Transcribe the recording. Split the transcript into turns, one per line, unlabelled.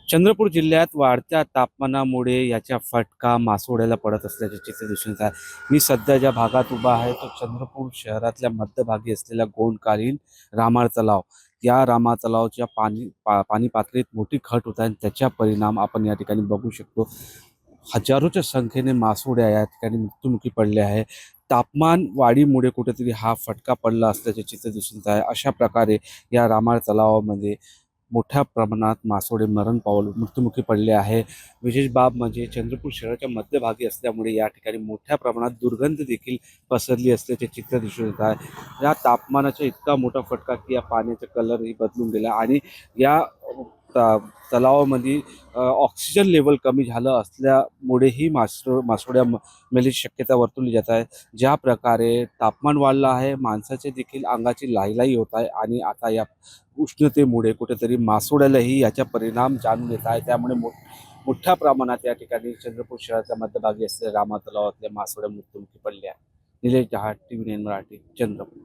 चंद्रपूर जिल्ह्यात वाढत्या तापमानामुळे याचा फटका मासोळ्याला पडत असल्याचे चित्र दिसून येत आहे. मी सध्या ज्या भागात उभा आहे तो चंद्रपूर शहरातल्या मध्यभागी असलेला गोंडकालीन रामाळ तलाव. या रामा तलावाच्या पाणी पातळीत मोठी घट होत आहे आणि त्याचा परिणाम आपण या ठिकाणी बघू शकतो. हजारोच्या संख्येने मासोळ्या या ठिकाणी मृत्युमुखी पडले आहे. तापमान वाढीमुळे कुठेतरी हा फटका पडला असल्याचे चित्र दिसून येत आहे. अशा प्रकारे या रामाळ तलावामध्ये मोठ्या प्रमाणात मासोळे मरण पावले मृत्युमुखी पडले आहे. विशेष बाब म्हणजे चंद्रपूर शहराच्या मध्यभागी असल्यामुळे या ठिकाणी मोठ्या प्रमाणात दुर्गंधी देखील पसरली असल्याचे चित्र दिसून येत आहे. या तापमानाचा इतका मोठा फटका की या पाण्याचा कलरही बदलून गेला आणि या तलावामध्ये ऑक्सिजन लेवल कमी झालं असल्यामुळेही मासोळ्या मेल्याची शक्यता वर्तवली जात आहे. ज्या प्रकारे तापमान वाढलं आहे, माणसाचे देखील अंगाची लाहीलाही होत आहे आणि आता या उष्णतेमुळे कुठेतरी मासोळ्यालाही याचा परिणाम जाणून येत आहे. त्यामुळे मोठ्या प्रमाणात या ठिकाणी चंद्रपूर शहराच्या मध्यभागी असलेल्या रामा तलावातल्या मासोळ्या मृत्युमुखी पडल्या. निलेश जहाट, TV9 मराठी, चंद्रपूर.